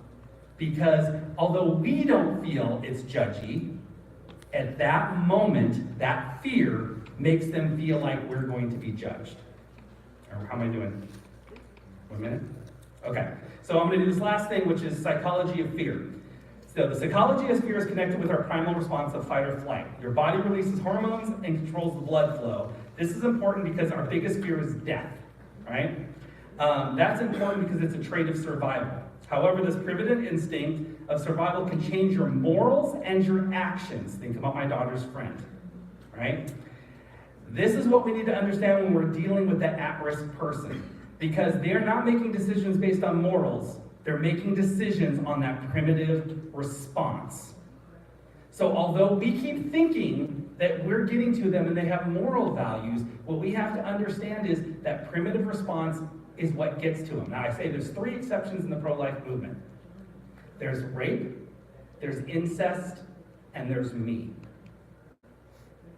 Because although we don't feel it's judgy, at that moment, that fear makes them feel like we're going to be judged. How am I doing? 1 minute? Okay, so I'm going to do this last thing, which is psychology of fear. So the psychology of fear is connected with our primal response of fight or flight. Your body releases hormones and controls the blood flow. This is important because our biggest fear is death, right? That's important because it's a trait of survival. However, this primitive instinct of survival can change your morals and your actions. Think about my daughter's friend, right? This is what we need to understand when we're dealing with that at-risk person, because they're not making decisions based on morals. They're making decisions on that primitive response. So although we keep thinking that we're getting to them and they have moral values, what we have to understand is that primitive response is what gets to them. Now I say there's 3 exceptions in the pro-life movement. There's rape, there's incest, and there's me.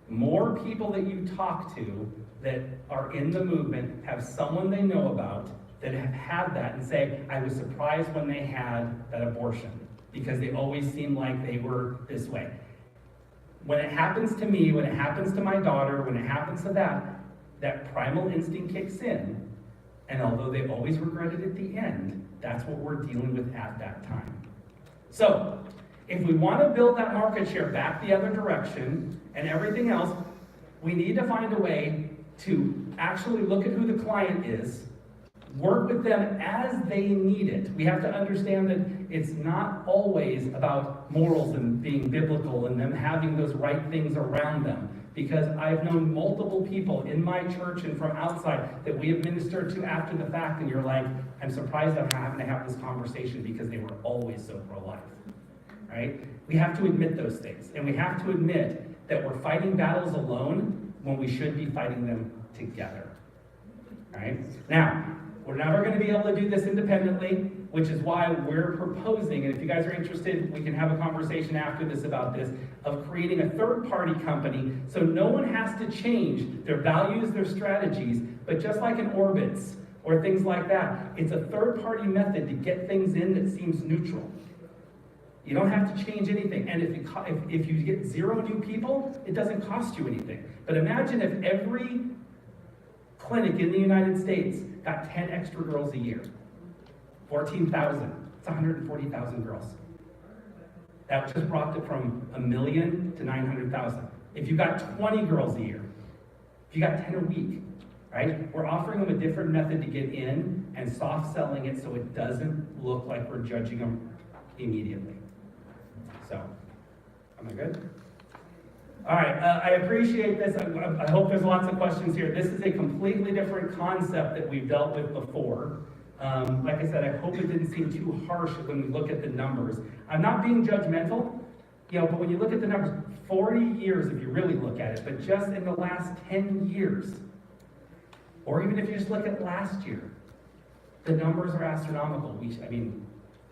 More people that you talk to that are in the movement have someone they know about that have had that and say, I was surprised when they had that abortion because they always seemed like they were this way. When it happens to me, when it happens to my daughter, when it happens to that primal instinct kicks in, and although they always regret it at the end, that's what we're dealing with at that time. So, if we want to build that market share back the other direction and everything else, we need to find a way to actually look at who the client is, work with them as they need it. We have to understand that it's not always about morals and being biblical and them having those right things around them. Because I've known multiple people in my church and from outside that we have ministered to after the fact, and you're like, I'm surprised I'm having to have this conversation because they were always so pro-life. Right? We have to admit those things, and we have to admit that we're fighting battles alone when we should be fighting them together. Right? Now, we're never going to be able to do this independently, which is why we're proposing, and if you guys are interested, we can have a conversation after this about this, of creating a third-party company so no one has to change their values, their strategies, but just like in orbits or things like that, it's a third-party method to get things in that seems neutral. You don't have to change anything. And if you get 0 new people, it doesn't cost you anything. But imagine if every clinic in the United States got 10 extra girls a year. 14,000. It's 140,000 girls. That just brought it from 1 million to 900,000. If you got 20 girls a year, if you got 10 a week, right? We're offering them a different method to get in and soft selling it so it doesn't look like we're judging them immediately. So, am I good? All right, I appreciate this. I hope there's lots of questions here. This is a completely different concept that we've dealt with before. Like I said, I hope it didn't seem too harsh when we look at the numbers. I'm not being judgmental, but when you look at the numbers, 40 years if you really look at it, but just in the last 10 years, or even if you just look at last year, the numbers are astronomical.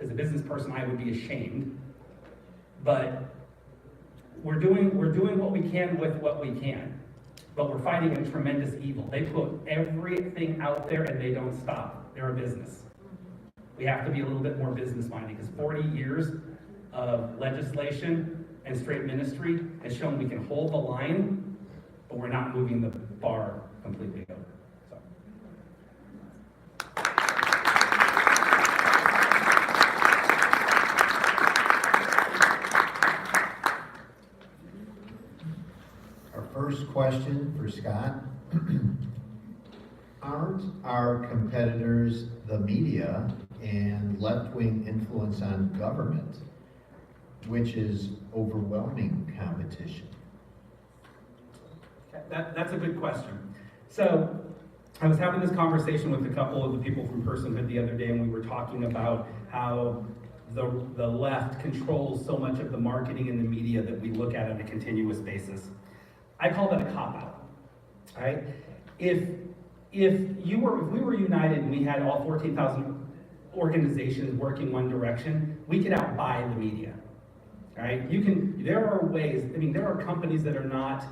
As a business person, I would be ashamed, but we're doing what we can with what we can, but we're fighting a tremendous evil. They put everything out there and they don't stop. They're a business. We have to be a little bit more business-minded because 40 years of legislation and straight ministry has shown we can hold the line, but we're not moving the bar completely over. First question for Scott. Aren't our competitors the media and left-wing influence on government, which is overwhelming competition? That's a good question. So I was having this conversation with a couple of the people from Personhood the other day, and we were talking about how the left controls so much of the marketing and the media that we look at on a continuous basis. I call that a cop-out, right? If if we were united and we had all 14,000 organizations working one direction, we could outbuy the media, right? There are ways, there are companies that are not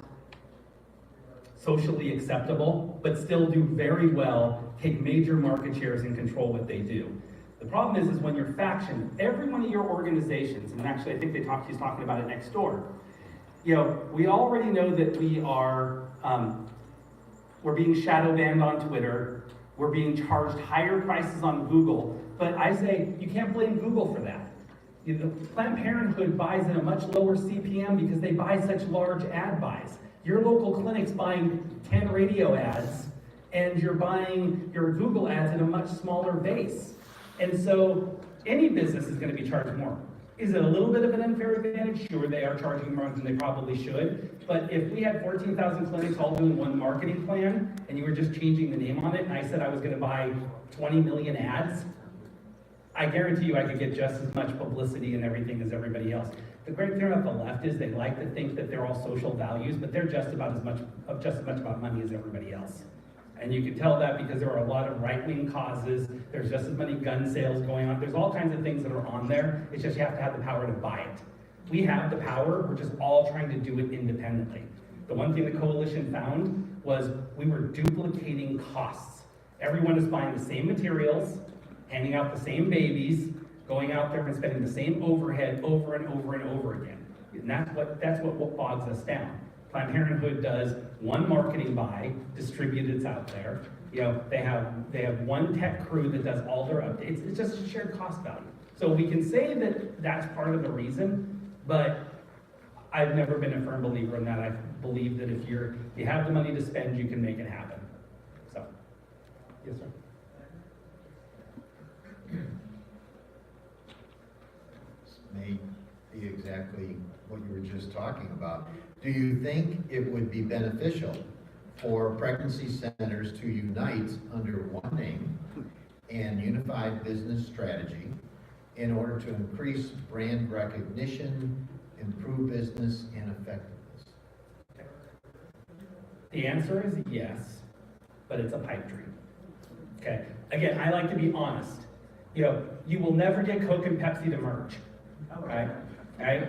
socially acceptable, but still do very well, take major market shares and control what they do. The problem is when you're faction, every one of your organizations, and actually I think he's talking about it next door, we already know that we're being shadow banned on Twitter, we're being charged higher prices on Google, but I say you can't blame Google for that. Planned Parenthood buys at a much lower CPM because they buy such large ad buys. Your local clinic's buying 10 radio ads, and you're buying your Google ads at a much smaller base. And so any business is going to be charged more. Is it a little bit of an unfair advantage? Sure, they are charging more than they probably should. But if we had 14,000 clinics all doing one marketing plan, and you were just changing the name on it, and I said I was going to buy 20 million ads, I guarantee you I could get just as much publicity and everything as everybody else. The great thing about the left is they like to think that they're all social values, but they're just as much about money as everybody else. And you can tell that because there are a lot of right-wing causes. There's just as many gun sales going on. There's all kinds of things that are on there. It's just you have to have the power to buy it. We have the power. We're just all trying to do it independently. The one thing the coalition found was we were duplicating costs. Everyone is buying the same materials, handing out the same babies, going out there and spending the same overhead over and over and over again. And that's what bogs us down. Planned Parenthood does one marketing buy, distributes out there. They have one tech crew that does all their updates. It's just a shared cost value. So we can say that that's part of the reason, but I've never been a firm believer in that. I believe that if you have the money to spend, you can make it happen. So, yes, sir. May be exactly what you were just talking about. Do you think it would be beneficial for pregnancy centers to unite under one name and unified business strategy in order to increase brand recognition, improve business and effectiveness? The answer is yes, but it's a pipe dream. Okay. Again, I like to be honest. You will never get Coke and Pepsi to merge. Right? Right?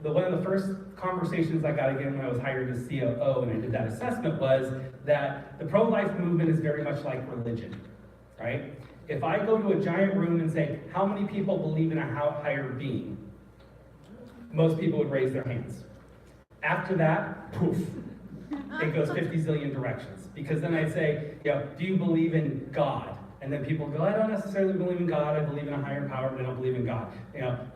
One of the first conversations I got again when I was hired as COO and I did that assessment was that the pro-life movement is very much like religion, right? If I go to a giant room and say, how many people believe in a higher being? Most people would raise their hands. After that, poof, it goes 50 zillion directions. Because then I'd say, do you believe in God? And then people go, I don't necessarily believe in God, I believe in a higher power, but I don't believe in God.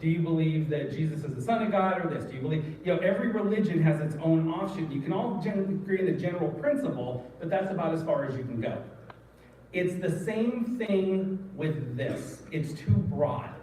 Do you believe that Jesus is the Son of God or this? Do you believe, every religion has its own offshoot. You can all agree in the general principle, but that's about as far as you can go. It's the same thing with this. It's too broad.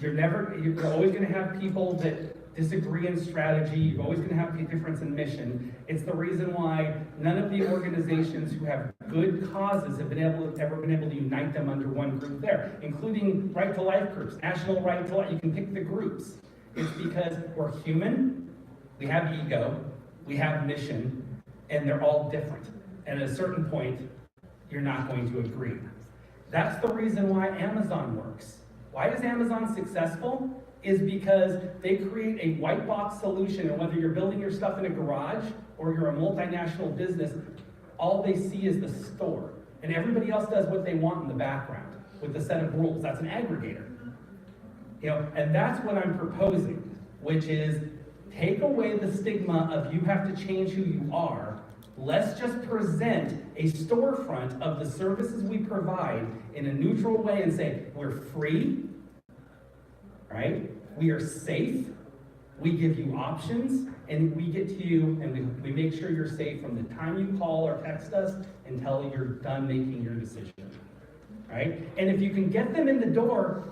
You're always gonna have people that disagree in strategy. You're always going to have a difference in mission. It's the reason why none of the organizations who have good causes have ever been able to unite them under one group there, including right to life groups, national right to life. You can pick the groups. It's because we're human, we have ego, we have mission, and they're all different. And at a certain point, you're not going to agree. That's the reason why Amazon works. Why is Amazon successful? Is because they create a white box solution, and whether you're building your stuff in a garage or you're a multinational business, all they see is the store. And everybody else does what they want in the background with the set of rules. That's an aggregator. And that's what I'm proposing, which is take away the stigma of you have to change who you are. Let's just present a storefront of the services we provide in a neutral way and say, we're free, right? We are safe, we give you options, and we get to you and we make sure you're safe from the time you call or text us until you're done making your decision, right? And if you can get them in the door,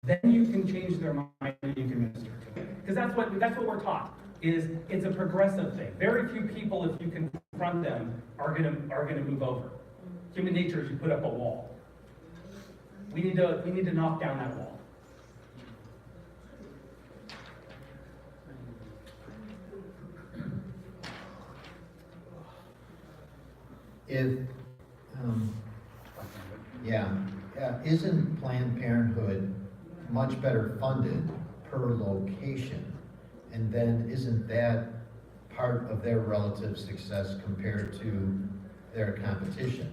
then you can change their mind and you can minister to them. Because that's what we're taught, is it's a progressive thing. Very few people, if you confront them, are gonna move over. Human nature is you put up a wall. We need to knock down that wall. if, isn't Planned Parenthood much better funded per location? And then isn't that part of their relative success compared to their competition?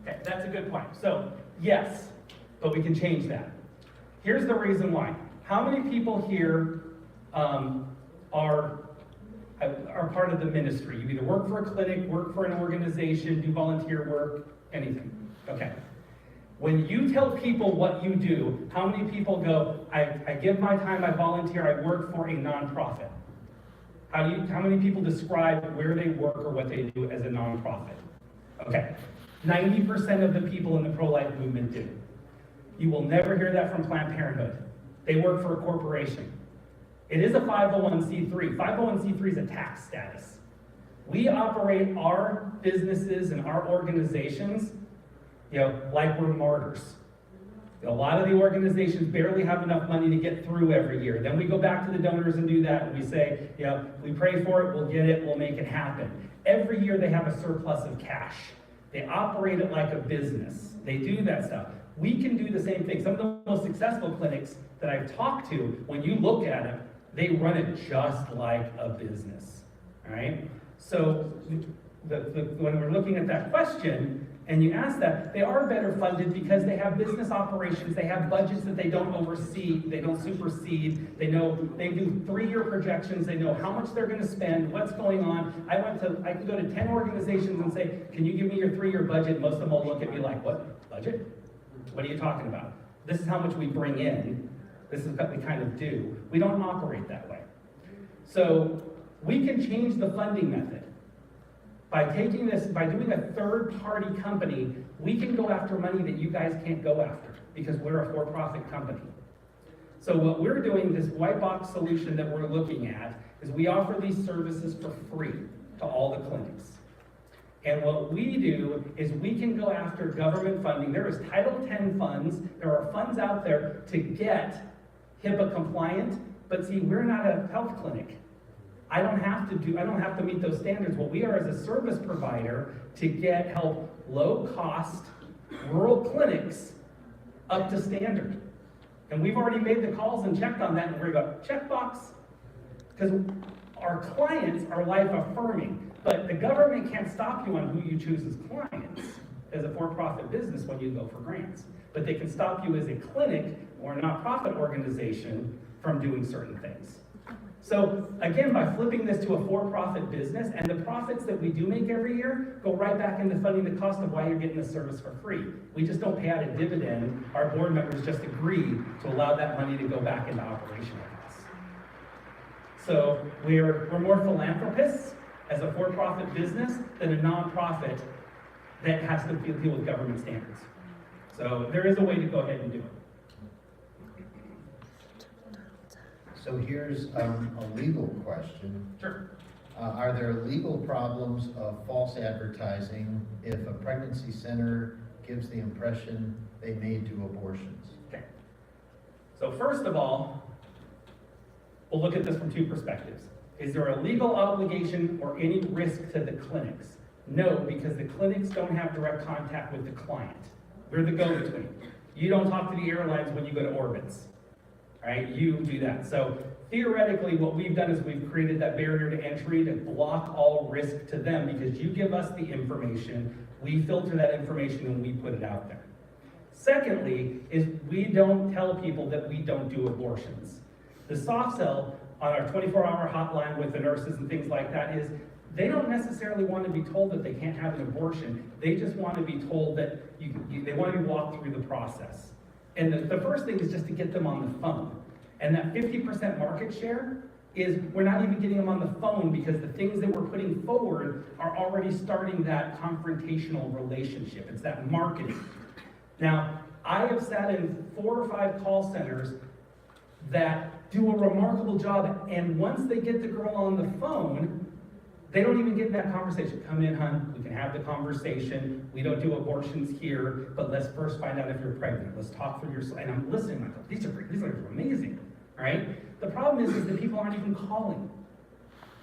Okay, that's a good point. So, yes, but we can change that. Here's the reason why. How many people here are part of the ministry? You either work for a clinic, work for an organization, do volunteer work, anything. Okay. When you tell people what you do, how many people go, I give my time, I volunteer, I work for a nonprofit? How many people describe where they work or what they do as a nonprofit? Okay. 90% of the people in the pro-life movement do. You will never hear that from Planned Parenthood. They work for a corporation. It is a 501c3. 501c3 is a tax status. We operate our businesses and our organizations, like we're martyrs. A lot of the organizations barely have enough money to get through every year. Then we go back to the donors and do that, and we say, we pray for it, we'll get it, we'll make it happen. Every year they have a surplus of cash. They operate it like a business. They do that stuff. We can do the same thing. Some of the most successful clinics that I've talked to, when you look at them, they run it just like a business, all right? So when we're looking at that question, and you ask that, they are better funded because they have business operations, they have budgets that they don't oversee, they don't supersede, they do 3-year projections, they know how much they're gonna spend, what's going on. I can go to 10 organizations and say, can you give me your 3-year budget? Most of them will look at me like, what, budget? What are you talking about? This is how much we bring in. This is what we kind of do. We don't operate that way. So we can change the funding method. By doing a third-party company, we can go after money that you guys can't go after because we're a for-profit company. So what we're doing, this white box solution that we're looking at, is we offer these services for free to all the clinics. And what we do is we can go after government funding. There is Title X funds. There are funds out there to get HIPAA compliant, but see, we're not a health clinic. I don't have to meet those standards. What we are is a service provider to help low-cost rural clinics up to standard. And we've already made the calls and checked on that, and we're going, checkbox. Because our clients are life-affirming, but the government can't stop you on who you choose as clients as a for-profit business when you go for grants. But they can stop you as a clinic or a nonprofit organization from doing certain things. So again, by flipping this to a for-profit business, and the profits that we do make every year go right back into funding the cost of why you're getting the service for free. We just don't pay out a dividend. Our board members just agree to allow that money to go back into operational costs. So we're more philanthropists as a for-profit business than a nonprofit that has to deal with government standards. So there is a way to go ahead and do it. So here's a legal question. Sure. Are there legal problems of false advertising if a pregnancy center gives the impression they may do abortions? Okay. So first of all, we'll look at this from 2 perspectives. Is there a legal obligation or any risk to the clinics? No, because the clinics don't have direct contact with the client. We're the go-between. You don't talk to the airlines when you go to orbits. Right? You do that. So theoretically, what we've done is we've created that barrier to entry to block all risk to them because you give us the information, we filter that information, and we put it out there. Secondly, is we don't tell people that we don't do abortions. The soft sell on our 24-hour hotline with the nurses and things like that is they don't necessarily want to be told that they can't have an abortion. They just want to be told that they want to be walked through the process. And the first thing is just to get them on the phone. And that 50% market share is we're not even getting them on the phone because the things that we're putting forward are already starting that confrontational relationship. It's that marketing. Now, I have sat in 4 or 5 call centers that do a remarkable job, and once they get the girl on the phone, they don't even get in that conversation. Come in, hon, we can have the conversation. We don't do abortions here, but let's first find out if you're pregnant. Let's talk through your, and I'm listening, like, these are amazing, all right? The problem is that people aren't even calling.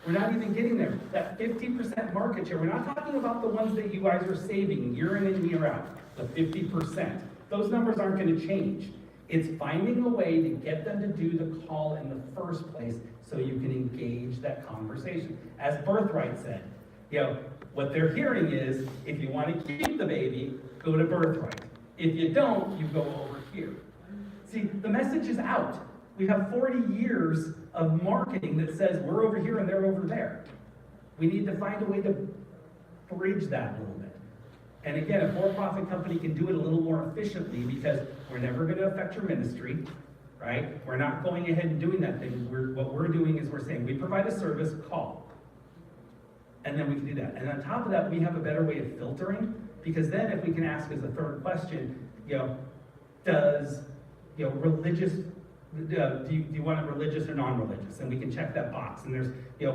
We're not even getting there. That 50% market share, we're not talking about the ones that you guys are saving year in and year out, the 50%. Those numbers aren't gonna change. It's finding a way to get them to do the call in the first place so you can engage that conversation. As Birthright said, what they're hearing is, if you want to keep the baby, go to Birthright. If you don't, you go over here. See, the message is out. We have 40 years of marketing that says we're over here and they're over there. We need to find a way to bridge that a little bit. And again, a for-profit company can do it a little more efficiently because we're never going to affect your ministry, right? We're not going ahead and doing that thing. What we're doing is we're saying we provide a service, call. And then we can do that. And on top of that, we have a better way of filtering, because then if we can ask as a third question, does, religious, do you want it religious or non-religious? And we can check that box. And there's, there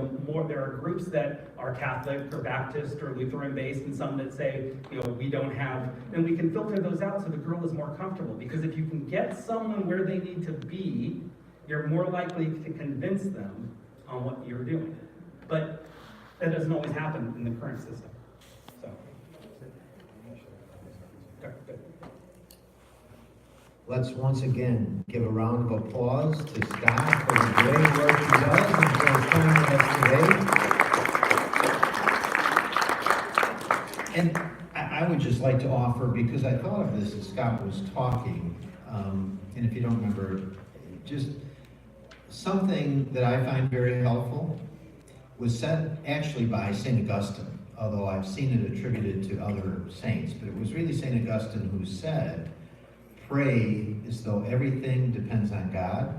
are groups that are Catholic or Baptist or Lutheran based, and some that say, we don't have, and we can filter those out so the girl is more comfortable. Because if you can get someone where they need to be, you're more likely to convince them on what you're doing. But that doesn't always happen in the current system. So. Okay, good. Let's once again give a round of applause to Scott for the great work he does and for joining us today. And I would just like to offer, because I thought of this as Scott was talking, and if you don't remember, just something that I find very helpful was said actually by St. Augustine, although I've seen it attributed to other saints, but it was really St. Augustine who said, pray as though everything depends on God,